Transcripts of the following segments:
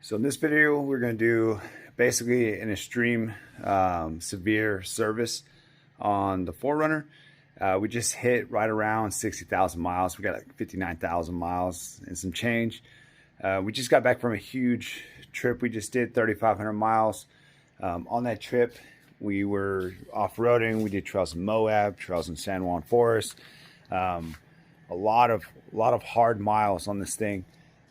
So in this video, we're going to do basically an extreme severe service on the 4Runner. We just hit right around 60,000 miles. We got like 59,000 miles and some change. We just got back from a huge trip we just did, 3,500 miles. On that trip, we were off-roading. We did trails in Moab, trails in San Juan Forest. A lot of hard miles on this thing.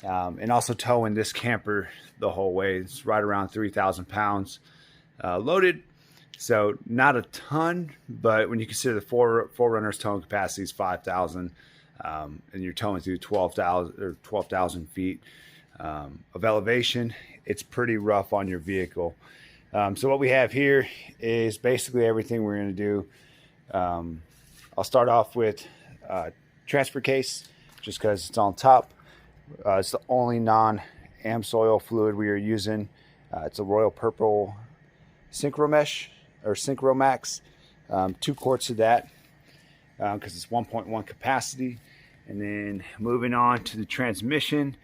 And also towing this camper the whole way. It's right around 3,000 pounds loaded. So not a ton, but when you consider the 4Runner's towing capacity is 5,000, and you're towing through 12,000 feet of elevation, it's pretty rough on your vehicle. So what we have here is basically everything we're going to do. I'll start off with transfer case, just because it's on top. It's the only non-AMSOIL fluid we are using. It's a Royal Purple Synchro Mesh or Synchro Max. 2 quarts of that because it's 1.1 capacity. And then moving on to the transmission,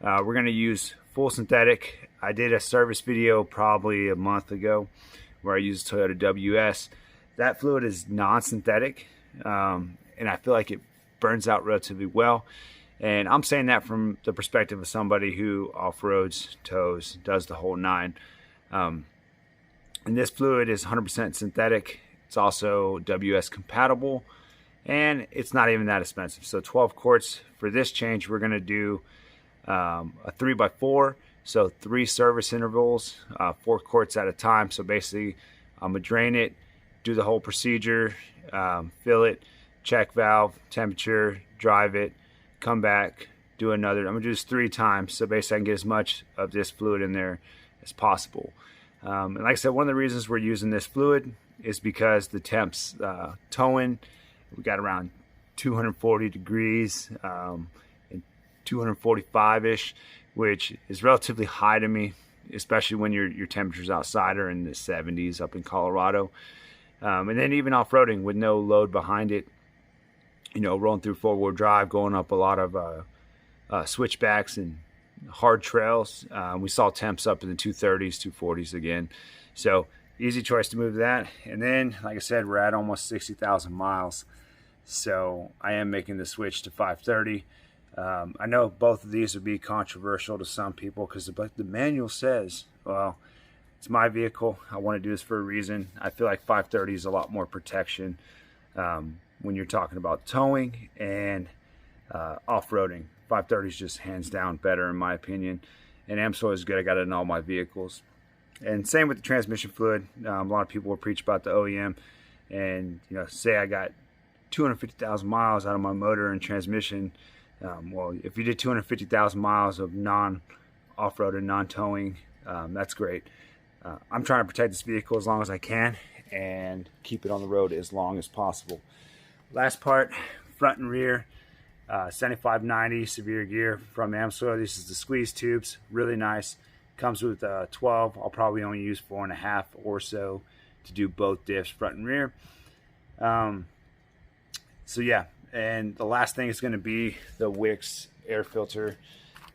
we're going to use full synthetic. I did a service video probably a month ago where I used Toyota WS. That fluid is non-synthetic, and I feel like it burns out relatively well. And I'm saying that from the perspective of somebody who off-roads, tows, does the whole nine. And this fluid is 100% synthetic. It's also WS compatible, and it's not even that expensive. So 12 quarts for this change. We're going to do a 3x4, so 3 service intervals, 4 quarts at a time. So basically, I'm going to drain it, do the whole procedure, fill it, check valve, temperature, drive it, come back, do another. I'm gonna do this 3 times, so basically I can get as much of this fluid in there as possible. And like I said, one of the reasons we're using this fluid is because the temps towing, we got around 240 degrees and 245-ish, which is relatively high to me, especially when your temperatures outside are in the 70s up in Colorado. And then even off-roading with no load behind it, you know, rolling through 4-wheel drive, going up a lot of switchbacks and hard trails. We saw temps up in the 230s, 240s again. So easy choice to move that. And then, like I said, we're at almost 60,000 miles. So I am making the switch to 530. I know both of these would be controversial to some people because the manual says, well, it's my vehicle. I want to do this for a reason. I feel like 530 is a lot more protection when you're talking about towing and off-roading. 530 is just hands down better in my opinion, and AMSOIL is good. I got it in all my vehicles. And same with the transmission fluid. A lot of people will preach about the OEM and, you know, say I got 250,000 miles out of my motor and transmission. Well, if you did 250,000 miles of non-off-road and non-towing, that's great. I'm trying to protect this vehicle as long as I can and keep it on the road as long as possible. Last part, front and rear, 7590 severe gear from AMSOIL. This is the squeeze tubes, really nice. Comes with 12. I'll probably only use 4.5 or so to do both diffs, front and rear. So yeah, and the last thing is going to be the Wix air filter,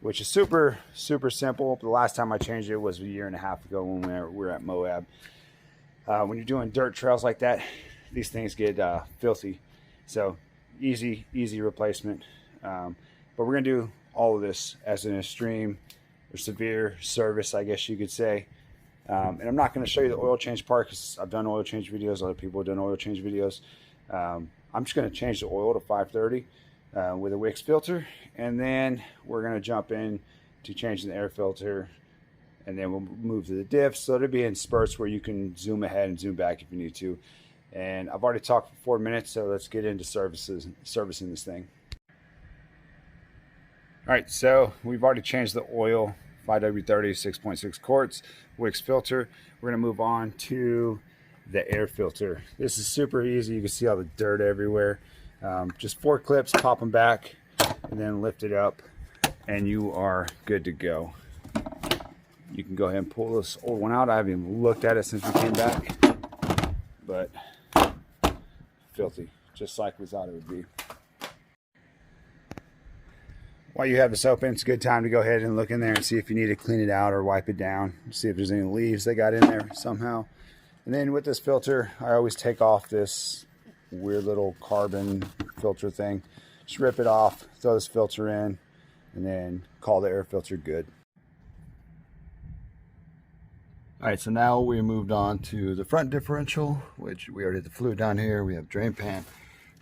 which is super simple. The last time I changed it was a year and a half ago when we were at Moab. When you're doing dirt trails like that, these things get filthy. So easy replacement. But we're going to do all of this as an extreme or severe service, I guess you could say. And I'm not going to show you the oil change part because I've done oil change videos. Other people have done oil change videos. I'm just going to change the oil to 530 with a Wix filter. And then we're going to jump in to changing the air filter. And then we'll move to the diff. So it'll be in spurts where you can zoom ahead and zoom back if you need to. And I've already talked for 4 minutes, so let's get into servicing this thing. All right, so we've already changed the oil, 5W30, 6.6 quarts, Wix filter. We're gonna move on to the air filter. This is super easy. You can see all the dirt everywhere. Just 4 clips, pop them back, and then lift it up, and you are good to go. You can go ahead and pull this old one out. I haven't even looked at it since we came back, but filthy, just like we thought it would be. While you have this open, it's a good time to go ahead and look in there and see if you need to clean it out or wipe it down. See if there's any leaves that got in there somehow. And then with this filter, I always take off this weird little carbon filter thing. Just rip it off, throw this filter in, and then call the air filter good. All right, so now we moved on to the front differential, which we already had the fluid down here. We have drain pan.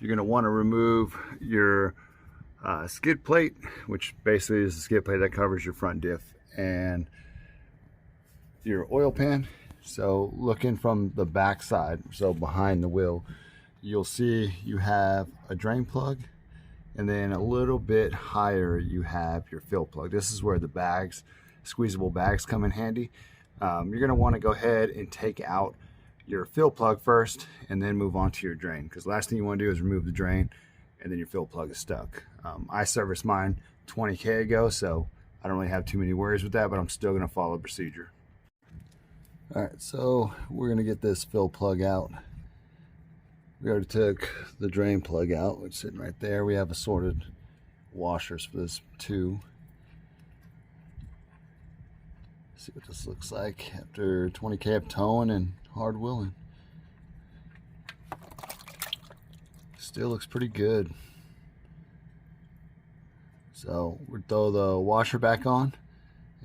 You're gonna wanna remove your skid plate, which basically is the skid plate that covers your front diff, and your oil pan. So looking from the back side, so behind the wheel, you'll see you have a drain plug, and then a little bit higher you have your fill plug. This is where the bags, squeezable bags, come in handy. You're gonna wanna go ahead and take out your fill plug first and then move on to your drain, because the last thing you wanna do is remove the drain and then your fill plug is stuck. I serviced mine 20K ago, so I don't really have too many worries with that, but I'm still gonna follow the procedure. All right, so we're gonna get this fill plug out. We already took the drain plug out, which is sitting right there. We have assorted washers for this too. See what this looks like after 20K of towing and hard wheeling. Still looks pretty good. So we'll throw the washer back on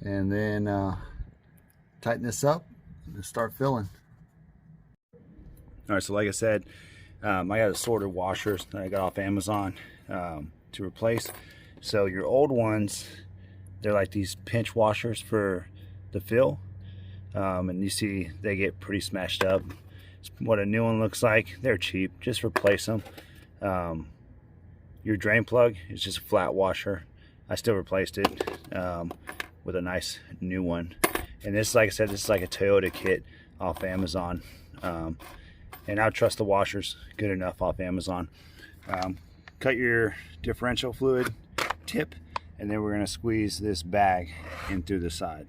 and then tighten this up and start filling. All right, so like I said, I got assorted washers that I got off Amazon to replace. So your old ones, they're like these pinch washers for the fill, and you see they get pretty smashed up. It's what a new one looks like. They're cheap, just replace them. Your drain plug is just a flat washer. I still replaced it with a nice new one. And this, like I said, this is like a Toyota kit off Amazon. And I trust the washers good enough off Amazon. Cut your differential fluid tip, and then we're gonna squeeze this bag in through the side.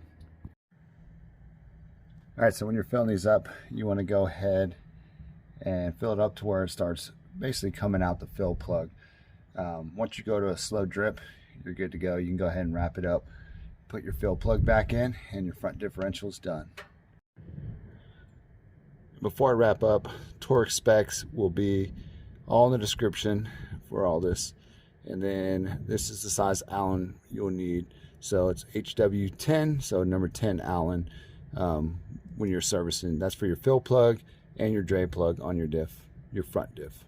All right, so when you're filling these up, you wanna go ahead and fill it up to where it starts basically coming out the fill plug. Once you go to a slow drip, you're good to go. You can go ahead and wrap it up, put your fill plug back in, and your front differential is done. Before I wrap up, torque specs will be all in the description for all this. And then this is the size Allen you'll need. So it's HW10, so number 10 Allen when you're servicing. That's for your fill plug and your drain plug on your diff, your front diff.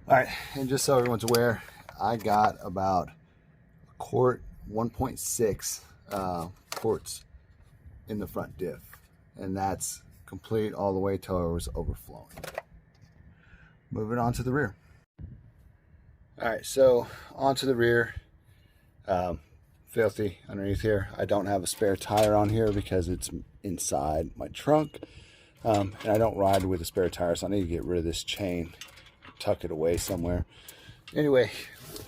All right, and just so everyone's aware, I got about a quart, 1.6 quarts in the front diff. And that's complete all the way till it was overflowing. Moving on to the rear. All right, so onto the rear. Filthy underneath here. I don't have a spare tire on here because it's inside my trunk. And I don't ride with a spare tire, so I need to get rid of this chain, tuck it away somewhere. Anyway,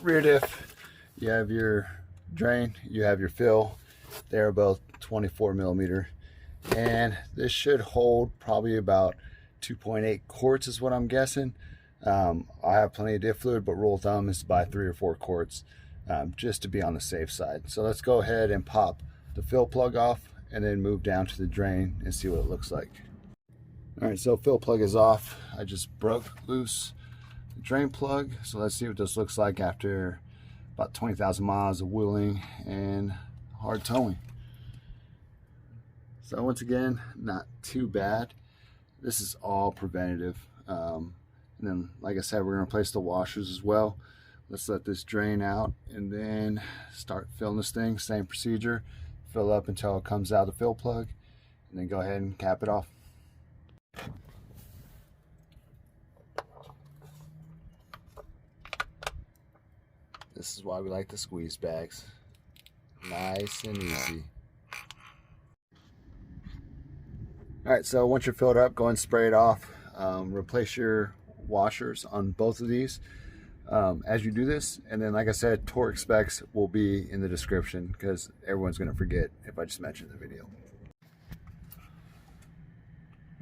rear diff, you have your drain, you have your fill. They're both 24 millimeter. And this should hold probably about 2.8 quarts is what I'm guessing. I have plenty of diff fluid, but rule of thumb is to buy 3 or 4 quarts just to be on the safe side. So let's go ahead and pop the fill plug off and then move down to the drain and see what it looks like. All right, so fill plug is off. I just broke loose the drain plug. So let's see what this looks like after about 20,000 miles of wheeling and hard towing. So once again, not too bad. This is all preventative. And then, like I said, we're gonna replace the washers as well. Let's let this drain out and then start filling this thing. Same procedure. Fill up until it comes out of the fill plug, and then go ahead and cap it off. This is why we like the squeeze bags. Nice and easy. All right, so once you're filled up, go and spray it off. Replace your washers on both of these as you do this. And then, like I said, torque specs will be in the description because everyone's gonna forget if I just mention the video.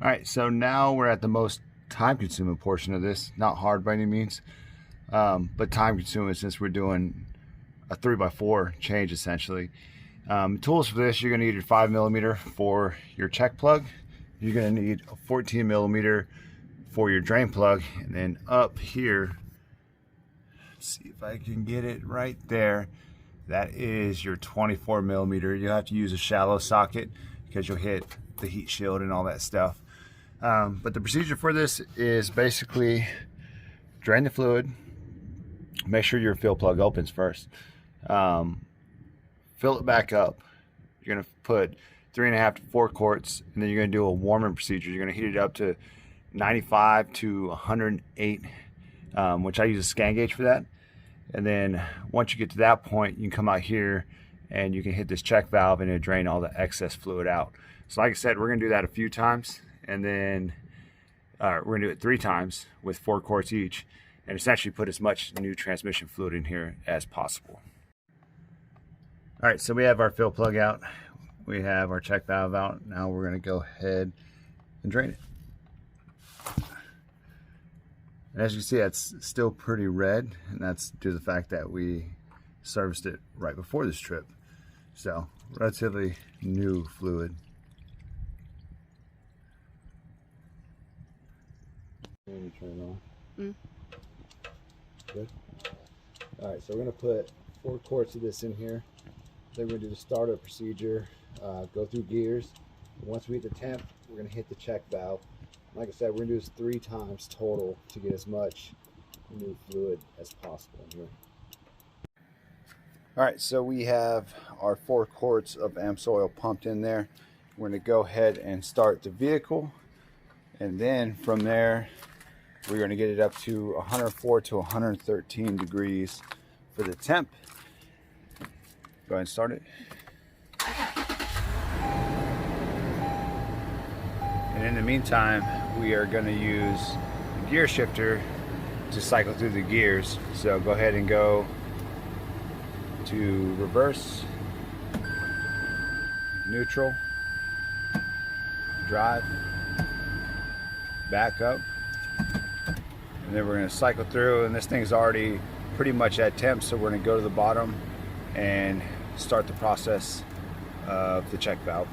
All right, so now we're at the most time-consuming portion of this. Not hard by any means. but time consuming since we're doing a 3x4 change essentially. Tools for this, you're going to need your 5mm for your check plug. You're going to need a 14mm for your drain plug, and then up here, let's see if I can get it right there, that is your 24mm. You'll have to use a shallow socket because you'll hit the heat shield and all that stuff. But the procedure for this is basically drain the fluid, make sure your fill plug opens first, fill it back up. You're going to put 3.5 to 4 quarts, and then you're going to do a warming procedure. You're going to heat it up to 95 to 108, which I use a scan gauge for that. And then once you get to that point, you can come out here and you can hit this check valve and it'll drain all the excess fluid out. So like I said, we're going to do that a few times, and then we're going to do it 3 times with 4 quarts each, and essentially put as much new transmission fluid in here as possible. All right, so we have our fill plug out. We have our check valve out. Now we're going to go ahead and drain it. And as you see, it's still pretty red, and that's due to the fact that we serviced it right before this trip. So relatively new fluid. Turn it on. Good. All right, so we're going to put 4 quarts of this in here. Then we're going to do the startup procedure, go through gears. Once we hit the temp, we're going to hit the check valve. Like I said, we're going to do this 3 times total to get as much new fluid as possible in here. All right, so we have our 4 quarts of AMSOIL pumped in there. We're going to go ahead and start the vehicle, and then from there we're going to get it up to 104 to 113 degrees for the temp. Go ahead and start it. And in the meantime, we are going to use the gear shifter to cycle through the gears. So go ahead and go to reverse, neutral, drive, back up, and then we're going to cycle through. And this thing's already pretty much at temp, so we're going to go to the bottom and start the process of the check valve.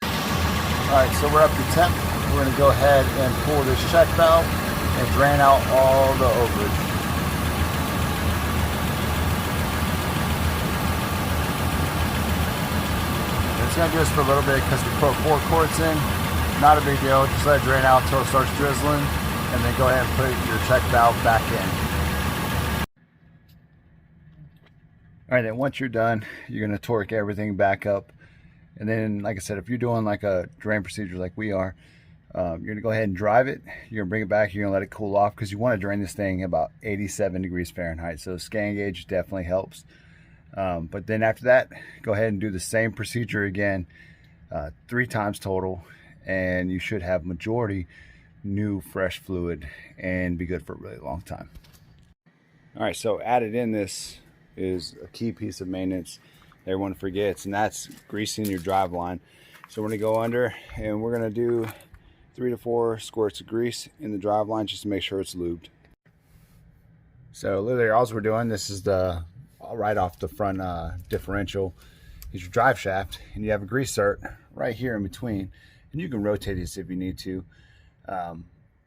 All right, so we're up to temp. We're going to go ahead and pull this check valve and drain out all the overage. It's going to do this for a little bit because we put 4 quarts in. Not a big deal. Just let it drain out until it starts drizzling, and then go ahead and put your check valve back in. All right, then once you're done, you're going to torque everything back up. And then, like I said, if you're doing like a drain procedure like we are, you're going to go ahead and drive it. You're going to bring it back. You're going to let it cool off because you want to drain this thing about 87 degrees Fahrenheit. So scan gauge definitely helps. But then after that, go ahead and do the same procedure again, 3 times total, and you should have majority new fresh fluid and be good for a really long time. All right, so added in this is a key piece of maintenance everyone forgets, and that's greasing your drive line. So we're going to go under and we're going to do 3 to 4 squirts of grease in the drive line just to make sure it's lubed. So literally all we're doing, this is the right off the front differential, is your drive shaft, and you have a grease zert right here in between, and you can rotate this if you need to,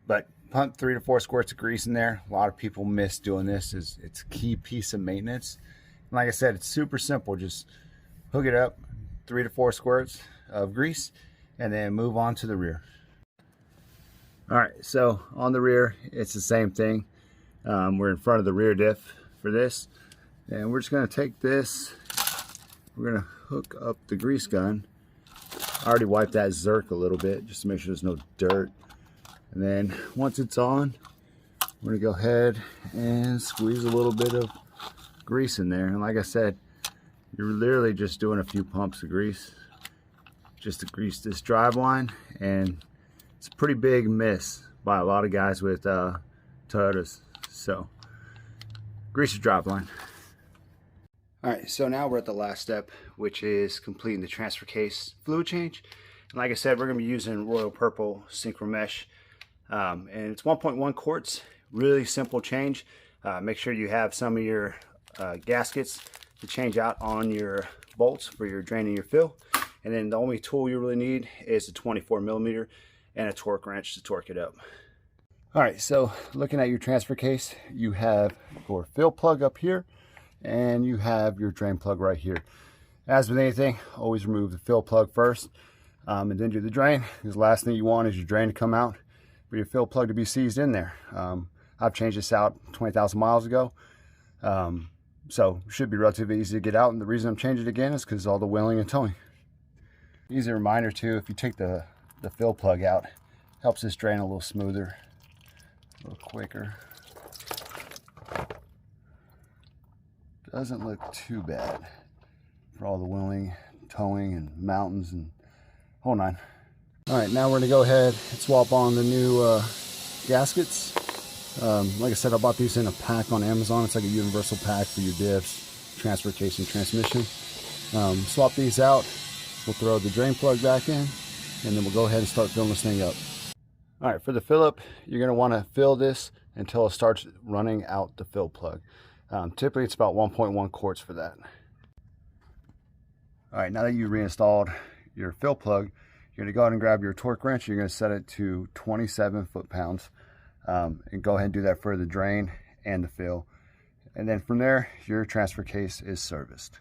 but pump 3 to 4 squirts of grease in there. A lot of people miss doing this. It's a key piece of maintenance. And like I said, it's super simple. Just hook it up, 3 to 4 squirts of grease, and then move on to the rear. All right, so on the rear, it's the same thing. We're in front of the rear diff for this, and we're just going to take this. We're going to hook up the grease gun. I already wiped that zerk a little bit just to make sure there's no dirt. And then once it's on, we're going to go ahead and squeeze a little bit of grease in there. And like I said, you're literally just doing a few pumps of grease just to grease this drive line, and it's a pretty big miss by a lot of guys with Toyotas. So grease your drive line. All right, so now we're at the last step, which is completing the transfer case fluid change. And like I said, we're going to be using Royal Purple Synchro Mesh, and it's 1.1 quarts. Really simple change. Make sure you have some of your gaskets to change out on your bolts for your drain and your fill. And then the only tool you really need is a 24mm and a torque wrench to torque it up. All right, so looking at your transfer case, you have your fill plug up here and you have your drain plug right here. As with anything, always remove the fill plug first and then do the drain, because the last thing you want is your drain to come out for your fill plug to be seized in there. I've changed this out 20,000 miles ago, so it should be relatively easy to get out, and the reason I'm changing it again is because all the wheeling and towing. Easy reminder too, if you take the fill plug out, helps this drain a little smoother, a little quicker. Doesn't look too bad for all the wheeling, towing, and mountains and whole nine. All right, now we're gonna go ahead and swap on the new gaskets. Like I said, I bought these in a pack on Amazon. It's like a universal pack for your diffs, transfer case, and transmission. Swap these out. We'll throw the drain plug back in, and then we'll go ahead and start filling this thing up. All right, for the fill up, you're gonna wanna fill this until it starts running out the fill plug. Typically, it's about 1.1 quarts for that. All right, now that you reinstalled your fill plug, you're gonna go ahead and grab your torque wrench. You're gonna set it to 27 foot-pounds, and go ahead and do that for the drain and the fill. And then from there, your transfer case is serviced.